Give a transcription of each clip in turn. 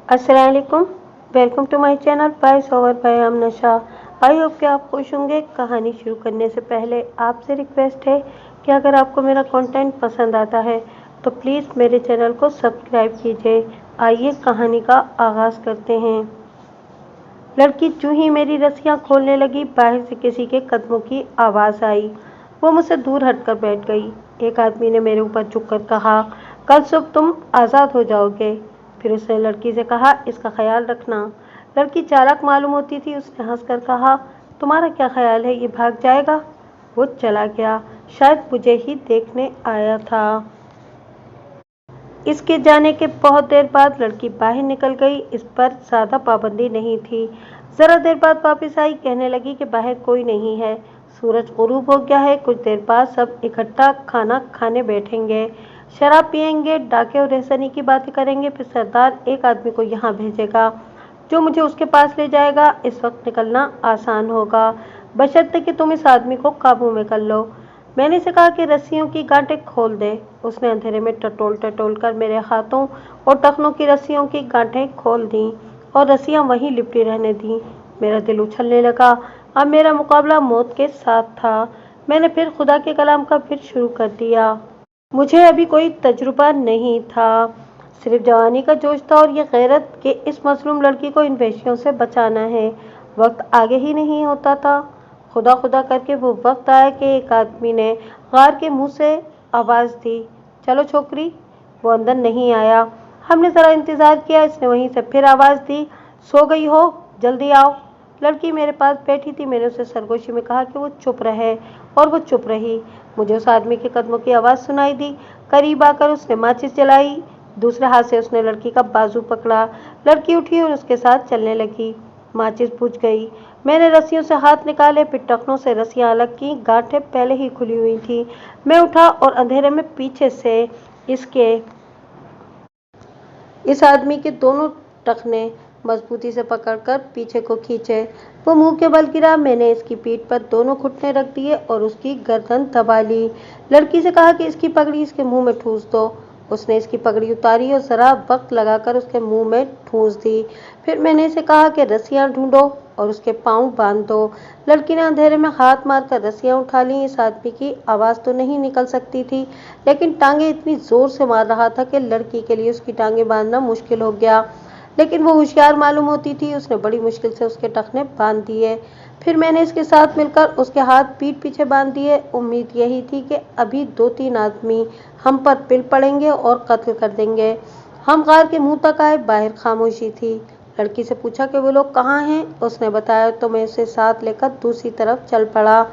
अस्सलाम वालेकुम। Welcome to my channel voice over by आमनशा। आई होप कि आप खुश होंगे। कहानी शुरू करने से पहले आपसे रिक्वेस्ट है कि अगर आपको मेरा कंटेंट पसंद आता है तो प्लीज़ मेरे चैनल को सब्सक्राइब कीजिए। आइए कहानी का आगाज़ करते हैं। लड़की जूं ही मेरी रस्सियां खोलने लगी, बाहर से किसी के कदमों की आवाज़ आई। वो मुझसे दूर हटकर बैठ गई। एक आदमी ने मेरे ऊपर झुककर कहा, कल सुबह तुम आज़ाद हो जाओगे। फिर उसने लड़की से कहा, इसका ख्याल रखना। लड़की चालाक मालूम होती थी। उसने हंसकर कहा, तुम्हारा क्या ख्याल है, ये भाग जाएगा? वो चला गया। शायद मुझे ही देखने आया था। इसके जाने के बहुत देर बाद लड़की बाहर निकल गई। इस पर ज़्यादा पाबंदी नहीं थी। ज़रा देर बाद वापस आई, कहने लगी कि बाहर कोई नहीं है, सूरज गुरूब हो गया है। कुछ देर बाद सब इकट्ठा खाना खाने बैठेंगे, शराब पियेंगे, डाके और रहसनी की बातें करेंगे। फिर सरदार एक आदमी को यहाँ भेजेगा जो मुझे उसके पास ले जाएगा। इस वक्त निकलना आसान होगा, बशर्ते कि तुम इस आदमी को काबू में कर लो। मैंने इसे कहा कि रस्सियों की गांठें खोल दे। उसने अंधेरे में टटोल टटोल कर मेरे हाथों और टखनों की रस्सियों की गांठें खोल दी और रस्सियां वहीं लिपटी रहने दी। मेरा दिल उछलने लगा। अब मेरा मुकाबला मौत के साथ था। मैंने फिर खुदा के कलाम का फिर शुरू कर दिया। मुझे अभी कोई तजुर्बा नहीं था, सिर्फ जवानी का जोश था और ये गैरत कि इस मजलूम लड़की को इन वहशियों से बचाना है। वक्त आगे ही नहीं होता था। खुदा खुदा करके वो वक्त आया कि एक आदमी ने गार के मुंह से आवाज़ दी, चलो छोकरी। वो अंदर नहीं आया। हमने ज़रा इंतज़ार किया। इसने वहीं से फिर आवाज़ दी, सो गई हो, जल्दी आओ। लड़की मेरे पास बैठी थी। मैंने उसे सरगोशी में कहा कि वो चुप रहे और वो चुप रही। मुझे उस आदमी के कदमों की आवाज़ सुनाई दी। करीब आकर उसने माचिस जलाई। दूसरे हाथ से उसने लड़की का बाजू पकड़ा। लड़की उठी और उसके साथ चलने लगी। माचिस बुझ गई। मैंने रस्सियों से हाथ निकाले, फिर टखनों से रस्सियां अलग की। गांठें पहले ही खुली हुई थी। मैं उठा और अंधेरे में पीछे से इस आदमी के दोनों टखने मजबूती से पकड़कर पीछे को खींचे। वो मुंह के बल गिरा। मैंने इसकी पीठ पर दोनों घुटने रख दिए और उसकी गर्दन दबा ली। लड़की से कहा कि इसकी पगड़ी इसके मुंह में ठूंस दो। उसने इसकी पगड़ी उतारी और जरा वक्त लगाकर उसके मुंह में ठूंस दी। फिर मैंने इसे कहा कि रस्सियां ढूंढो और उसके पांव बांध दो। लड़की ने अंधेरे में हाथ मारकर रस्सियां उठा ली। इस आदमी की आवाज़ तो नहीं निकल सकती थी, लेकिन टांगे इतनी जोर से मार रहा था कि लड़की के लिए उसकी टांगे बांधना मुश्किल हो गया। लेकिन वो होशियार मालूम होती थी। उसने बड़ी मुश्किल से उसके टखने बांध दिए। फिर मैंने इसके साथ मिलकर उसके हाथ पीठ पीछे बांध दिए। उम्मीद यही थी कि अभी 2-3 आदमी हम पर पिल पड़ेंगे और कत्ल कर देंगे। हम गार के मुंह तक आए। बाहर खामोशी थी। लड़की से पूछा कि वो लोग कहाँ हैं। उसने बताया तो मैं उसे साथ लेकर दूसरी तरफ चल पड़ा।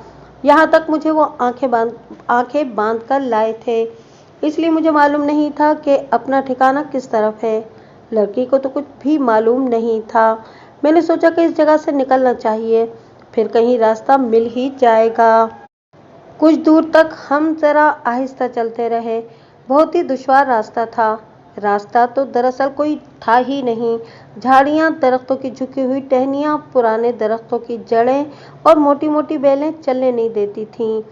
यहाँ तक मुझे वो आंखें बांध कर लाए थे, इसलिए मुझे मालूम नहीं था कि अपना ठिकाना किस तरफ है। लड़की को तो कुछ भी मालूम नहीं था। मैंने सोचा कि इस जगह से निकलना चाहिए, फिर कहीं रास्ता मिल ही जाएगा। कुछ दूर तक हम जरा आहिस्ता चलते रहे। बहुत ही दुश्वार रास्ता था। रास्ता तो दरअसल कोई था ही नहीं। झाड़ियाँ, दरख्तों की झुकी हुई टहनियाँ, पुराने दरख्तों की जड़ें और मोटी मोटी बेलें चलने नहीं देती थीं।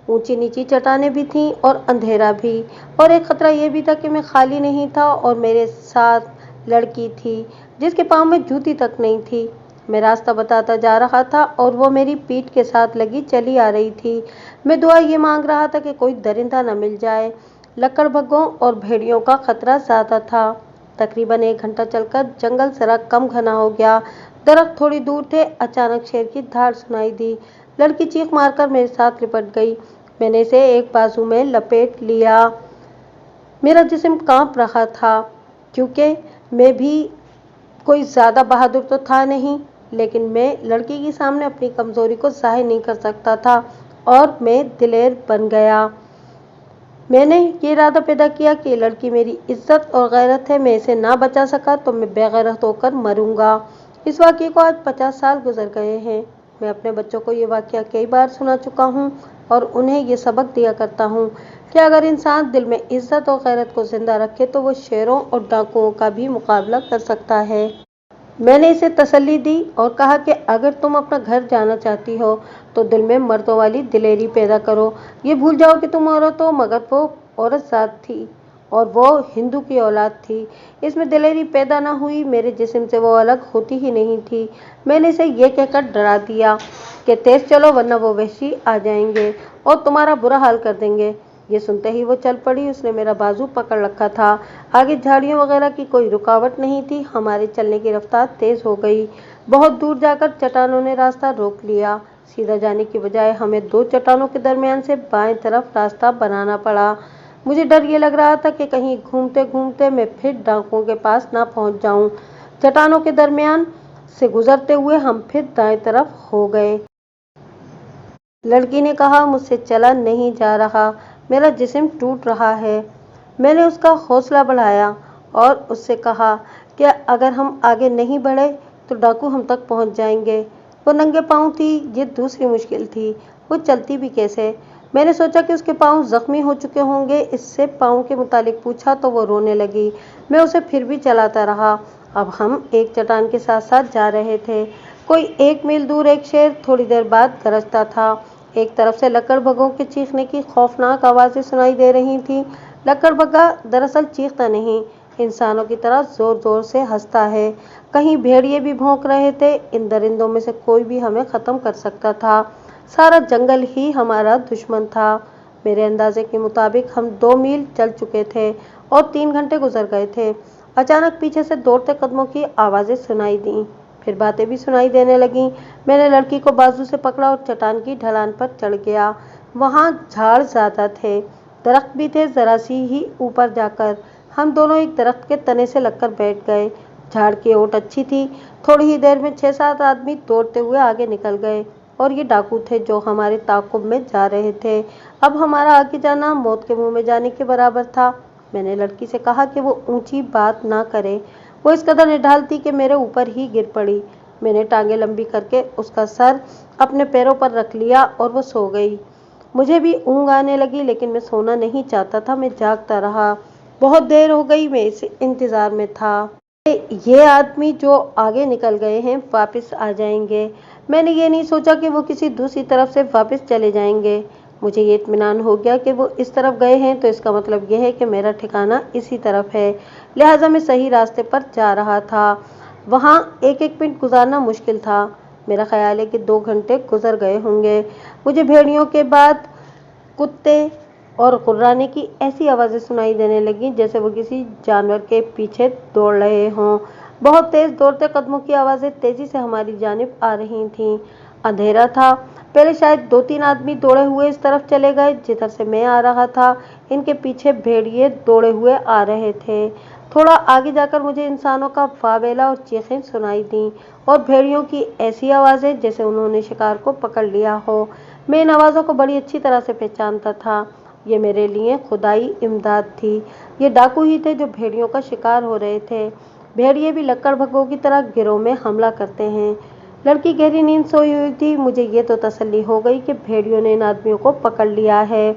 ऊंची नीची चट्टानें भी थीं और अंधेरा भी। और एक खतरा यह भी था कि मैं खाली नहीं था और मेरे साथ लड़की थी जिसके पाँव में जूती तक नहीं थी। मैं रास्ता बताता जा रहा था और वो मेरी पीठ के साथ लगी चली आ रही थी। मैं दुआ ये मांग रहा था कि कोई दरिंदा न मिल जाए। लकड़बग्घों और भेड़ियों का खतरा ज्यादा था। तकरीबन 1 घंटा चलकर जंगल जरा कम घना हो गया। दरख्त थोड़ी दूर थे। अचानक शेर की धाड़ सुनाई दी। लड़की चीख मारकर मेरे साथ लिपट गई। मैंने इसे एक बाजू में लपेट लिया। मेरा जिस्म कांप रहा था, क्योंकि मैं भी कोई ज्यादा बहादुर तो था नहीं, लेकिन मैं लड़की के सामने अपनी कमजोरी को जाहिर नहीं कर सकता था और मैं दिलेर बन गया। मैंने ये इरादा पैदा किया कि लड़की मेरी इज्जत और गैरत है। मैं इसे ना बचा सका तो मैं बेगैरत होकर मरूंगा। इस वाक़ये को आज 50 साल गुजर गए हैं। मैं अपने बच्चों को ये वाक़या कई बार सुना चुका हूँ और उन्हें ये सबक दिया करता हूँ कि अगर इंसान दिल में इज्जत और गैरत को जिंदा रखे तो वो शेरों और डाकुओं का भी मुकाबला कर सकता है। मैंने इसे तसल्ली दी और कहा कि अगर तुम अपना घर जाना चाहती हो तो दिल में मर्दों वाली दिलेरी पैदा करो। ये भूल जाओ कि तुम औरत हो, मगर वो औरत जात थी और वो हिंदू की औलाद थी। इसमें दिलेरी पैदा न हुई, मेरे जिस्म से वो अलग होती ही नहीं थी। मैंने इसे ये कहकर डरा दिया कि तेज चलो वरना वो वहशी आ जाएंगे और तुम्हारा बुरा हाल कर देंगे। ये सुनते ही वो चल पड़ी। उसने मेरा बाजू पकड़ रखा था। आगे झाड़ियों वगैरह की कोई रुकावट नहीं थी। हमारे चलने की रफ्तार तेज हो गई। बहुत दूर जाकर चट्टानों ने रास्ता रोक लिया। सीधा जाने की बजाय हमें दो चट्टानों के दरमियान से बाएं तरफ रास्ता बनाना पड़ा। मुझे डर ये लग रहा था कि कहीं घूमते घूमते मैं फिर डाकुओं के पास ना पहुंच जाऊं। चट्टानों के दरमियान से गुजरते हुए हम फिर दाएं तरफ हो गए। लड़की ने कहा, मुझसे चला नहीं जा रहा, मेरा जिस्म टूट रहा है। मैंने उसका हौसला बढ़ाया और उससे कहा कि अगर हम आगे नहीं बढ़े तो डाकू हम तक पहुंच जाएंगे। वो नंगे पांव थी, ये दूसरी मुश्किल थी। वो चलती भी कैसे? मैंने सोचा कि उसके पांव जख्मी हो चुके होंगे। इससे पांव के मुतालिक पूछा तो वो रोने लगी। मैं उसे फिर भी चलाता रहा। अब हम एक चट्टान के साथ साथ जा रहे थे। कोई 1 मील दूर एक शेर थोड़ी देर बाद गरजता था। एक तरफ से लकड़बग्घों के चीखने की खौफनाक आवाज़ें सुनाई दे रही थीं। लकड़बग्घा दरअसल चीखता नहीं, इंसानों की तरह जोर जोर से हंसता है। कहीं भेड़िए भी भौंक रहे थे। इन दरिंदों में से कोई भी हमें ख़त्म कर सकता था। सारा जंगल ही हमारा दुश्मन था। मेरे अंदाजे के मुताबिक हम 2 मील चल चुके थे और 3 घंटे गुजर गए थे। अचानक पीछे से दौड़ते कदमों की आवाज़ें सुनाई दीं। फिर बातें भी सुनाई देने लगीं। मैंने लड़की को बाजू से पकड़ा और चट्टान की ढलान पर चढ़ गया। वहाँ झाड़ ज़्यादा थे, दरख्त भी थे ज़रा सी ही ऊपर जाकर। हम दोनों एक दरख्त के तने से लगकर बैठ गए। झाड़ की ओट अच्छी थी। थोड़ी ही देर में 6-7 आदमी दौड़ते हुए आगे निकल गए और ये डाकू थे जो हमारे ताक़ुब में जा रहे थे। अब हमारा आगे जाना मौत के मुंह में जाने के बराबर था। मैंने लड़की से कहा कि वो ऊंची बात ना करे। वो इस कदर निढाल थी कि मेरे ऊपर ही गिर पड़ी। मैंने टांगें लंबी करके उसका सर अपने पैरों पर रख लिया और वो सो गई। मुझे भी ऊँघ आने लगी, लेकिन मैं सोना नहीं चाहता था। मैं जागता रहा। बहुत देर हो गई, मैं इस इंतज़ार में था। ये आदमी जो आगे निकल गए हैं वापस आ जाएंगे। मैंने ये नहीं सोचा कि वो किसी दूसरी तरफ से वापस चले जाएंगे। मुझे ये इत्मीनान हो गया कि वो इस तरफ गए हैं तो इसका मतलब यह है कि मेरा ठिकाना इसी तरफ है। लिहाजा मैं सही रास्ते पर जा रहा था। वहाँ एक एक मिनट गुजारना मुश्किल था। मेरा ख्याल है कि 2 घंटे गुजर गए होंगे। मुझे भेड़ियों के बाद कुत्ते और गुर्राने की ऐसी आवाज़ें सुनाई देने लगीं जैसे वो किसी जानवर के पीछे दौड़ रहे हों। बहुत तेज़ दौड़ते कदमों की आवाज़ें तेज़ी से हमारी जानिब आ रही थीं। अंधेरा था। पहले शायद 2-3 आदमी दौड़े हुए इस तरफ चले गए जिधर से मैं आ रहा था। इनके पीछे भेड़िए दौड़े हुए आ रहे थे। थोड़ा आगे जाकर मुझे इंसानों का वावेला और चीखें सुनाई दीं और भेड़ियों की ऐसी आवाज़ें जैसे उन्होंने शिकार को पकड़ लिया हो। मैं इन आवाज़ों को बड़ी अच्छी तरह से पहचानता था। ये मेरे लिए खुदाई इमदाद थी। ये डाकू ही थे जो भेड़ियों का शिकार हो रहे थे। भेड़िए भी लकड़बग्घों की तरह गिरोह में हमला करते हैं। लड़की गहरी नींद सोई हुई थी। मुझे ये तो तसल्ली हो गई कि भेड़ियों ने इन आदमियों को पकड़ लिया है।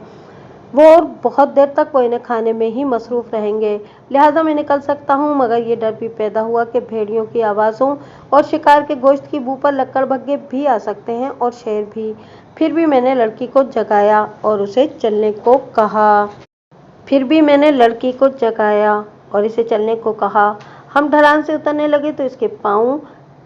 वो और बहुत देर तक वो इन्हें खाने में ही मसरूफ रहेंगे। लिहाजा मैं निकल सकता हूँ, मगर ये डर भी पैदा हुआ कि भेड़ियों की आवाज़ों और शिकार के गोश्त की बू पर लकड़बग्घे भी आ सकते हैं और शेर भी। फिर भी मैंने लड़की को जगाया और उसे चलने को कहा। इसे चलने को कहा। हम ढलान से उतरने लगे तो इसके पाँव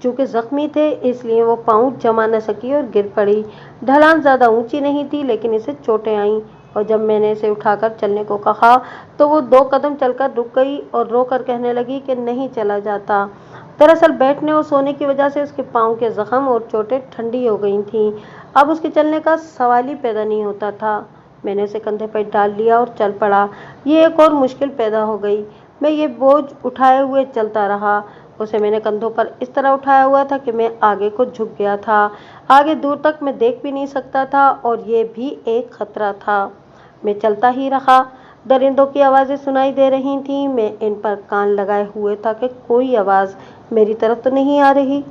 चूँकि जख्मी थे इसलिए वो पाँव जमा न सकी और गिर पड़ी। ढलान ज़्यादा ऊंची नहीं थी, लेकिन इसे चोटें आईं और जब मैंने इसे उठाकर चलने को कहा तो वो 2 कदम चलकर रुक गई और रोकर कहने लगी कि नहीं चला जाता। दरअसल बैठने और सोने की वजह से उसके पाँव के जख्म और चोटें ठंडी हो गई थीं। अब उसके चलने का सवाल ही पैदा नहीं होता था। मैंने उसे कंधे पर डाल लिया और चल पड़ा। ये एक और मुश्किल पैदा हो गई। मैं ये बोझ उठाए हुए चलता रहा। उसे मैंने कंधों पर इस तरह उठाया हुआ था कि मैं आगे को झुक गया था। आगे दूर तक मैं देख भी नहीं सकता था और ये भी एक खतरा था। मैं चलता ही रहा। दरिंदों की आवाज़ें सुनाई दे रही थीं। मैं इन पर कान लगाए हुए था कि कोई आवाज़ मेरी तरफ तो नहीं आ रही।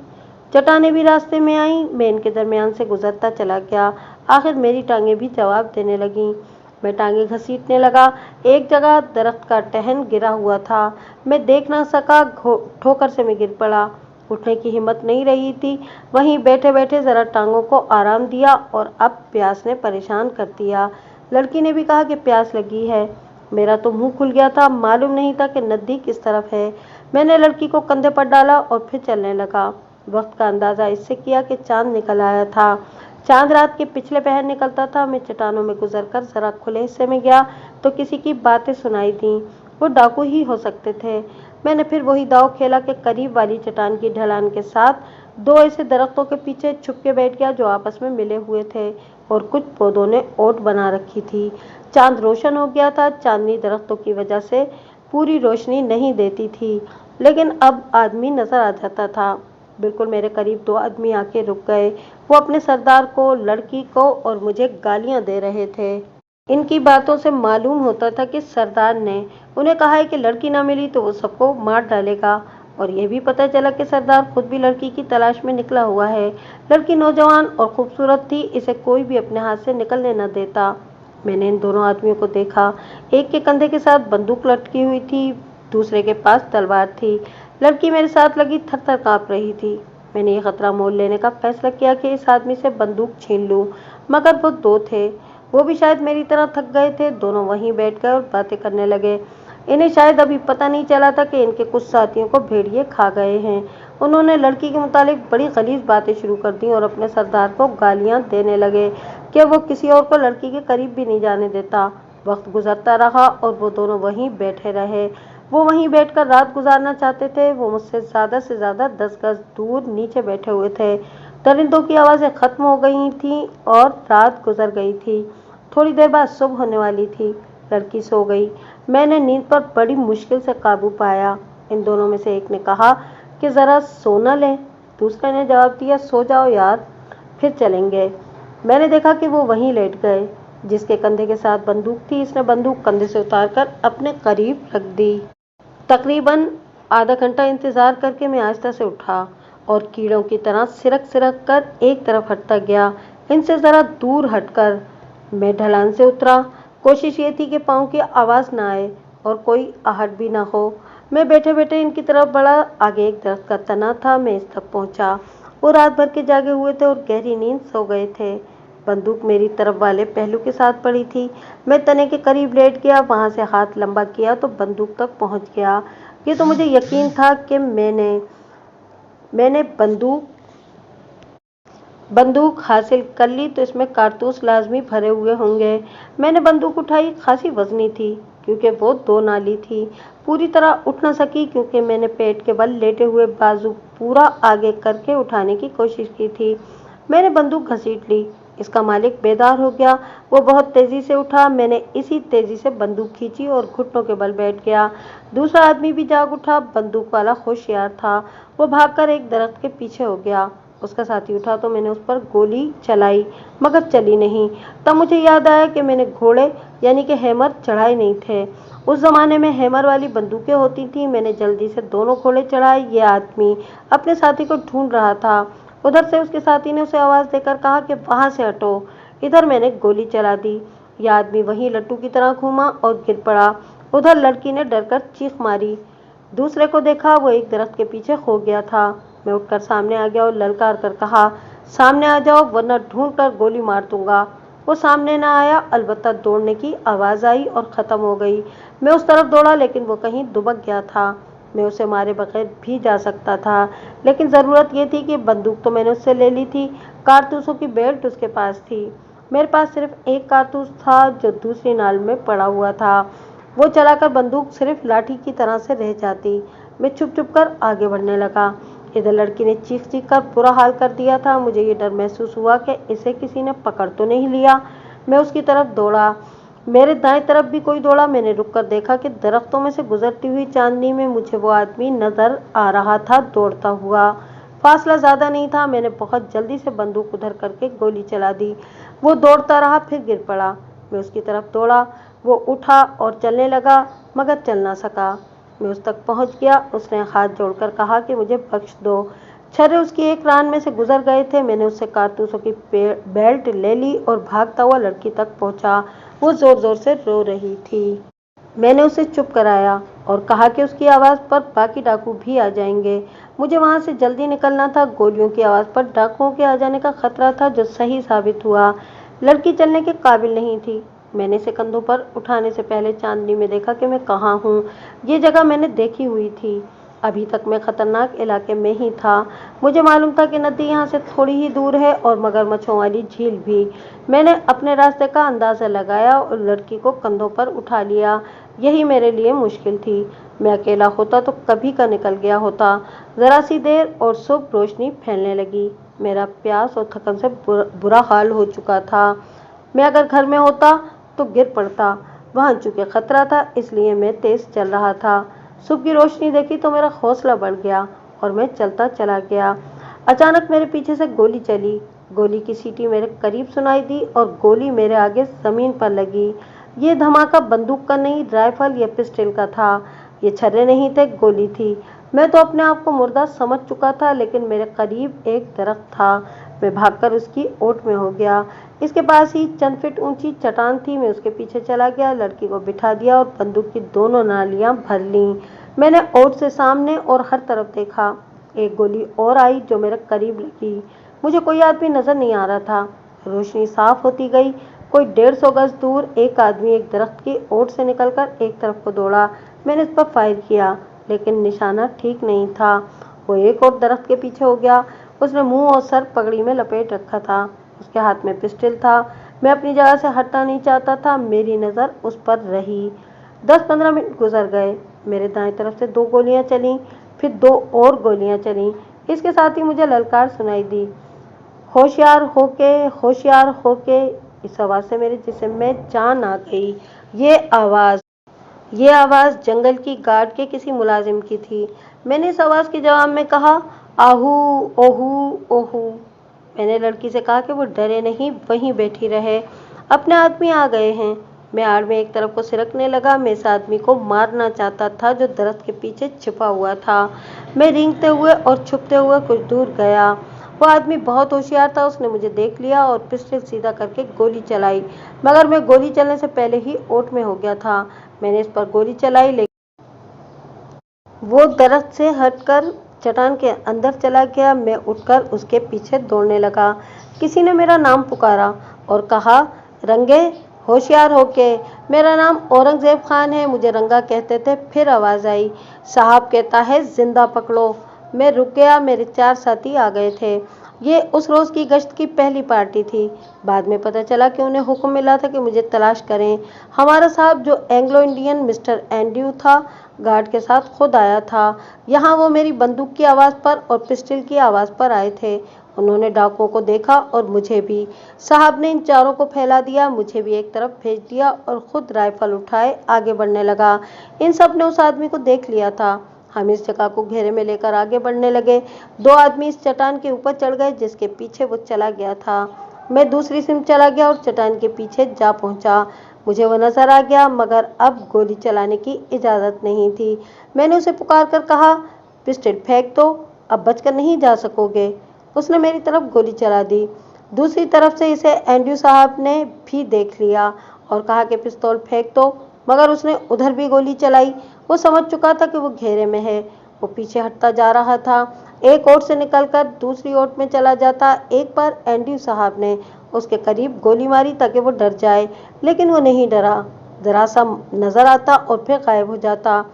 चट्टानें भी रास्ते में आईं। मैं इनके दरमियान से गुजरता चला गया। आखिर मेरी टांगें भी जवाब देने लगीं। मैं टांगें घसीटने लगा। एक जगह दरख्त का टहन गिरा हुआ था। मैं देख ना सका। ठोकर से मैं गिर पड़ा। उठने की हिम्मत नहीं रही थी। वहीं बैठे बैठे जरा टांगों को आराम दिया और अब प्यास ने परेशान कर दिया। लड़की ने भी कहा कि प्यास लगी है। मेरा तो मुंह खुल गया था, मालूम नहीं था कि नदी किस तरफ है। मैंने लड़की को कंधे पर डाला और फिर चलने लगा। वक्त का अंदाजा इससे किया कि चांद निकल आया था। चांद रात के पिछले पहर निकलता था। मैं चट्टानों में गुजरकर जरा खुले हिस्से में गया तो किसी की बातें सुनाई दी। वो डाकू ही हो सकते थे। मैंने फिर वही दांव खेला कि करीब वाली चट्टान की ढलान के साथ दो ऐसे दरख्तों के पीछे छुप के बैठ गया जो आपस में मिले हुए थे और कुछ पौधों ने ओट बना रखी थी। चांद रोशन हो गया था। चांदनी दरख्तों की वजह से पूरी रोशनी नहीं देती थी, लेकिन अब आदमी नजर आ जाता था। बिल्कुल मेरे करीब दो आदमी आके रुक गए। वो अपने सरदार को, लड़की को और मुझे गालियां दे रहे थे। इनकी बातों से मालूम होता था कि सरदार ने उन्हें कहा है कि लड़की ना मिली तो वो सबको मार डालेगा। और यह भी पता चला कि सरदार खुद भी लड़की की तलाश में निकला हुआ है। लड़की नौजवान और खूबसूरत थी, इसे कोई भी अपने हाथ से निकलने न देता। मैंने इन दोनों आदमियों को देखा। एक के कंधे के साथ बंदूक लटकी हुई थी, दूसरे के पास तलवार थी। लड़की मेरे साथ लगी थर थर कांप रही थी। मैंने ये खतरा मोल लेने का फैसला किया कि इस आदमी से बंदूक छीन लूं, मगर वो दो थे। वो भी शायद मेरी तरह थक गए थे। दोनों वहीं बैठ गए और बातें करने लगे। इन्हें शायद अभी पता नहीं चला था कि इनके कुछ साथियों को भेड़िए खा गए हैं। उन्होंने लड़की के मुतालिक बड़ी गलीज बातें शुरू कर दी और अपने सरदार को गालियां देने लगे कि वो किसी और को लड़की के करीब भी नहीं जाने देता। वक्त गुजरता रहा और वो दोनों वहीं बैठे रहे। वो वहीं बैठकर रात गुजारना चाहते थे। वो मुझसे से ज्यादा 10 गज दूर नीचे बैठे हुए थे। दरिंदों की आवाजें खत्म हो गई थीं और रात गुजर गई थी। थोड़ी देर बाद सुबह होने वाली थी। लड़की सो गई। मैंने नींद पर बड़ी मुश्किल से काबू पाया। इन दोनों में से एक ने कहा कि जरा सोना लें। दूसरे ने जवाब दिया, सो जाओ यार, फिर चलेंगे। मैंने देखा कि वो वहीं लेट गए। जिसके कंधे के साथ बंदूक थी, इसने बंदूक कंधे से उतारकर अपने करीब रख दी। तकरीबन आधा घंटा इंतजार करके मैं आहिस्ता से उठा और कीड़ों की तरह सिरक सिरक कर एक तरफ हटता गया, इनसे जरा दूर हटकर। मैं ढलान से उतरा। कोशिश ये थी कि पाँव की आवाज ना आए और कोई आहट भी ना हो। मैं बैठे बैठे इनकी तरफ बढ़ा। आगे एक दरख्त का तना था। मैं इस तक पहुंचा। वो रात भर के जागे हुए थे और गहरी नींद सो गए थे। बंदूक मेरी तरफ वाले पहलू के साथ पड़ी थी। मैं तने के करीब लेट गया। वहां से हाथ लंबा किया तो बंदूक तक पहुंच गया। ये तो मुझे यकीन था कि मैंने बंदूक हासिल कर ली तो इसमें कारतूस लाजमी भरे हुए होंगे। मैंने बंदूक उठाई। खासी वजनी थी क्योंकि वो दो नाली थी। पूरी तरह उठ न सकी क्योंकि मैंने पेट के बल लेटे हुए बाजू पूरा आगे करके उठाने की कोशिश की थी। मैंने बंदूक घसीट ली। इसका मालिक बेदार हो गया। वो बहुत तेजी से उठा। मैंने इसी तेजी से बंदूक खींची और घुटनों के बल बैठ गया। दूसरा आदमी भी जाग उठा। बंदूक वाला होशियार था। वो भागकर एक दरख्त के पीछे हो गया। उसका साथी उठा तो मैंने उस पर गोली चलाई, मगर चली नहीं। तब मुझे याद आया कि मैंने घोड़े यानी कि हैमर चढ़ाए नहीं थे। उस जमाने में हैमर वाली बंदूकें होती थी। मैंने जल्दी से दोनों घोड़े चढ़ाए। ये आदमी अपने साथी को ढूंढ रहा था। उधर से उसके साथी ने उसे आवाज देकर कहा कि वहां से हटो। इधर मैंने गोली चला दी। यह आदमी वहीं लट्टू की तरह घूमा और गिर पड़ा। उधर लड़की ने डरकर चीख मारी। दूसरे को देखा, वो एक दरख्त के पीछे खो गया था। मैं उठकर सामने आ गया और ललकार कर कहा, सामने आ जाओ वरना ढूंढ कर गोली मार दूंगा। वो सामने न आया। अलबत्ता दौड़ने की आवाज आई और खत्म हो गई। मैं उस तरफ दौड़ा लेकिन वो कहीं दुबक गया था। मैं उसे मारे बगैर भी जा सकता था, लेकिन जरूरत यह थी कि बंदूक तो मैंने उससे ले ली थी। कारतूसों की बेल्ट उसके पास थी। मेरे पास सिर्फ एक कारतूस था जो दूसरी नाल में पड़ा हुआ था। वो चलाकर बंदूक सिर्फ लाठी की तरह से रह जाती। मैं छुप छुप कर आगे बढ़ने लगा। इधर लड़की ने चीख चीख कर बुरा हाल कर दिया था। मुझे ये डर महसूस हुआ कि इसे किसी ने पकड़ तो नहीं लिया। मैं उसकी तरफ दौड़ा। मेरे दाएं तरफ भी कोई दौड़ा। मैंने रुक कर देखा कि दरख्तों में से गुजरती हुई चांदनी में मुझे वो आदमी नजर आ रहा था, दौड़ता हुआ। फासला ज्यादा नहीं था। मैंने बहुत जल्दी से बंदूक उधर करके गोली चला दी। वो दौड़ता रहा, फिर गिर पड़ा। मैं उसकी तरफ दौड़ा। वो उठा और चलने लगा, मगर चल ना सका। मैं उस तक पहुंच गया। उसने हाथ जोड़कर कहा कि मुझे बख्श दो। छर्रे उसकी एक रान में से गुजर गए थे। मैंने उससे कारतूसों की बेल्ट ले ली और भागता हुआ लड़की तक पहुंचा। वो जोर जोर से रो रही थी। मैंने उसे चुप कराया और कहा कि उसकी आवाज पर बाकी डाकू भी आ जाएंगे। मुझे वहां से जल्दी निकलना था। गोलियों की आवाज पर डाकुओं के आ जाने का खतरा था, जो सही साबित हुआ। लड़की चलने के काबिल नहीं थी। मैंने इसे कंधों पर उठाने से पहले चांदनी में देखा कि मैं कहाँ हूँ। ये जगह मैंने देखी हुई थी। अभी तक मैं खतरनाक इलाके में ही था। मुझे मालूम था कि नदी यहाँ से थोड़ी ही दूर है और मगरमच्छों वाली झील भी। मैंने अपने रास्ते का अंदाजा लगाया और लड़की को कंधों पर उठा लिया। यही मेरे लिए मुश्किल थी। मैं अकेला होता तो कभी का निकल गया होता। जरा सी देर और शुभ रोशनी फैलने लगी। मेरा प्यास और थकन से बुरा हाल हो चुका था। मैं अगर घर में होता तो गिर पड़ता। वहां चूंकि खतरा था इसलिए मैं तेज चल रहा था। सुबह की रोशनी देखी तो मेरा हौसला बढ़ गया और मैं चलता चला गया। अचानक मेरे पीछे से गोली चली। गोली की सीटी मेरे करीब सुनाई दी और गोली मेरे आगे जमीन पर लगी। ये धमाका बंदूक का नहीं, राइफल या पिस्टल का था। ये छर्रे नहीं थे, गोली थी। मैं तो अपने आप को मुर्दा समझ चुका था, लेकिन मेरे करीब एक दरख्त था। मैं भागकर उसकी ओट में हो गया। इसके पास ही चंद फीट ऊंची चट्टान थी। मैं उसके पीछे चला गया, लड़की को बिठा दिया और बंदूक की दोनों नालियां भर लीं। मैंने ओट से सामने और हर तरफ देखा। एक गोली और आई जो मेरे करीब लगी। मुझे कोई आदमी नजर नहीं आ रहा था। रोशनी साफ होती गई। कोई 150 गज दूर एक आदमी एक दरख्त की ओट से निकलकर एक तरफ को दौड़ा। मैंने इस पर फायर किया, लेकिन निशाना ठीक नहीं था। वो एक और दरख्त के पीछे हो गया। उसने मुंह और सर पगड़ी में लपेट रखा था। उसके हाथ में पिस्टल था। मैं अपनी जगह से हटना नहीं चाहता था। मेरी नज़र उस पर रही। 10-15 मिनट गुजर गए। मेरे दाएं तरफ से 2 गोलियां चलीं, फिर 2 और गोलियां चलीं। इसके साथ ही मुझे ललकार सुनाई दी, होशियार होके, होशियार होके। इस आवाज़ से मेरे जिस्म में जान आ गई। ये आवाज़ जंगल की गार्ड के किसी मुलाजिम की थी। मैंने इस आवाज़ के जवाब में कहा, आहू, ओहू, ओहू। मैंने लड़की से कहा कि वो डरे नहीं, वहीं बैठी रहे। अपने आदमी आ गए हैं। मैं आड़ में एक तरफ को सिरकने लगा। मैं इस आदमी को मारना चाहता था जो दरख्त के पीछे छिपा हुआ था। मैं रेंगते हुए और छुपते हुए कुछ दूर गया। वो आदमी बहुत होशियार था। उसने मुझे देख लिया और पिस्टल सीधा करके गोली चलाई, मगर मैं गोली चलने से पहले ही ओट में हो गया था। मैंने इस पर गोली चलाई, लेकिन वो दरख्त से हटकर चट्टान के अंदर चला गया। मैं उठकर उसके पीछे दौड़ने लगा। किसी ने मेरा नाम पुकारा और कहा, रंगे, होशियार होके। मेरा नाम औरंगजेब खान है, मुझे रंगा कहते थे। फिर आवाज़ आई, साहब कहता है जिंदा पकड़ो। मैं रुक गया। मेरे 4 साथी आ गए थे। ये उस रोज़ की गश्त की पहली पार्टी थी। बाद में पता चला कि उन्हें हुक्म मिला था कि मुझे तलाश करें। हमारा साहब, जो एंग्लो इंडियन मिस्टर एंड्रयू था, गार्ड के साथ खुद आया था। यहाँ वो मेरी बंदूक की आवाज़ पर और पिस्टल की आवाज़ पर आए थे। उन्होंने डाकुओं को देखा और मुझे भी। साहब ने इन चारों को फैला दिया, मुझे भी एक तरफ भेज दिया और खुद राइफल उठाए आगे बढ़ने लगा। इन सब ने उस आदमी को देख लिया था। हम इस जगह को घेरे में लेकर आगे बढ़ने लगे। 2 आदमी इस चट्टान के ऊपर चढ़ गए जिसके पीछे वो चला गया था। मैं दूसरी सिम चला गया और चट्टान के पीछे जा पहुंचा। मुझे वो नजर आ गया, मगर अब गोली चलाने की इजाज़त नहीं थी। मैंने उसे पुकार कर कहा, पिस्टल फेंक दो, अब बचकर नहीं जा सकोगे। उसने मेरी तरफ गोली चला दी। दूसरी तरफ से इसे एंड्रयू साहब ने भी देख लिया और कहा कि पिस्तौल फेंक दो, मगर उसने उधर भी गोली चलाई। वो समझ चुका था कि वो घेरे में है। वो पीछे हटता जा रहा था। एक ओट से निकलकर दूसरी ओट में चला जाता। एक बार एंड्रयू साहब ने उसके करीब गोली मारी ताकि वो डर जाए, लेकिन वो नहीं डरा। जरा सा नजर आता और फिर गायब हो जाता।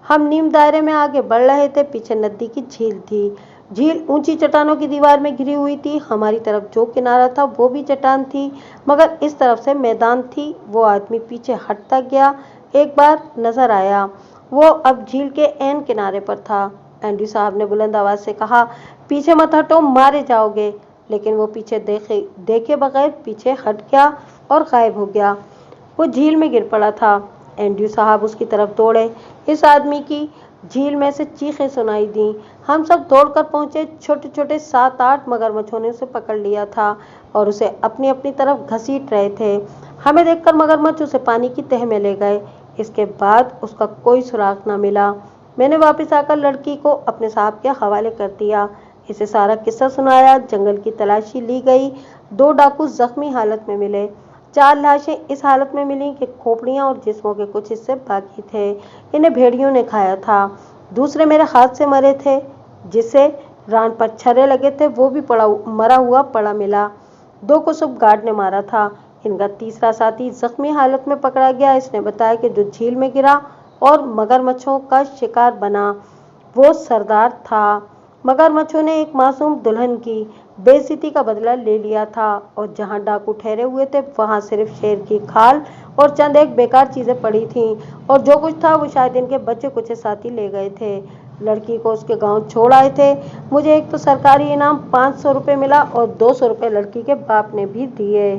हम नीम दायरे में आगे बढ़ रहे थे। पीछे नदी की झील थी। झील ऊंची चट्टानों की दीवार में घिरी हुई थी। हमारी तरफ जो किनारा था वो भी चट्टान थी, मगर इस तरफ से मैदान थी। वो आदमी पीछे हटता गया। एक बार नजर आया, वो अब झील के ऐन किनारे पर था। एंड्रयू साहब ने बुलंद आवाज से कहा, पीछे मत हटो, मारे जाओगे। लेकिन वो पीछे देखे बगैर पीछे हट गया और गायब हो गया। वो झील में गिर पड़ा था। एंड्रयू साहब उसकी तरफ दौड़े। इस आदमी की झील में से चीखें सुनाई दी। हम सब दौड़कर पहुंचे। छोटे छोटे 7-8 मगरमच्छों ने उसे पकड़ लिया था और उसे अपनी अपनी तरफ घसीट रहे थे। हमें देखकर मगरमच्छ उसे पानी की तह में ले गए। इसके बाद उसका कोई सुराग न मिला। मैंने वापस आकर लड़की को अपने साहब के हवाले कर दिया। इसे सारा किस्सा सुनाया। जंगल की तलाशी ली गई। 2 डाकू जख्मी हालत में मिले। 4 लाशें इस हालत में मिली कि खोपड़ियां और जिस्मों के कुछ हिस्से बाकी थे। इन्हें भेड़ियों ने खाया था। दूसरे मेरे हाथ से मरे थे। जिसे रान पर छर्रे लगे थे वो भी मरा हुआ पड़ा मिला। 2 को सब गार्ड ने मारा था। इनका तीसरा साथी जख्मी हालत में पकड़ा गया। इसने बताया कि जो झील में गिरा और मगरमच्छों का शिकार बना वो सरदार था। मगरमच्छों ने एक मासूम दुल्हन की बेइज्जती का बदला ले लिया था और जहां डाकू ठहरे हुए थे वहां सिर्फ शेर की खाल और चंद एक बेकार चीजें पड़ी थीं और जो कुछ था वो शायद इनके बच्चे कुछ साथी ले गए थे। लड़की को उसके गांव छोड़ आए थे। मुझे एक तो सरकारी इनाम 500 रुपये मिला और 200 रुपये लड़की के बाप ने भी दिए।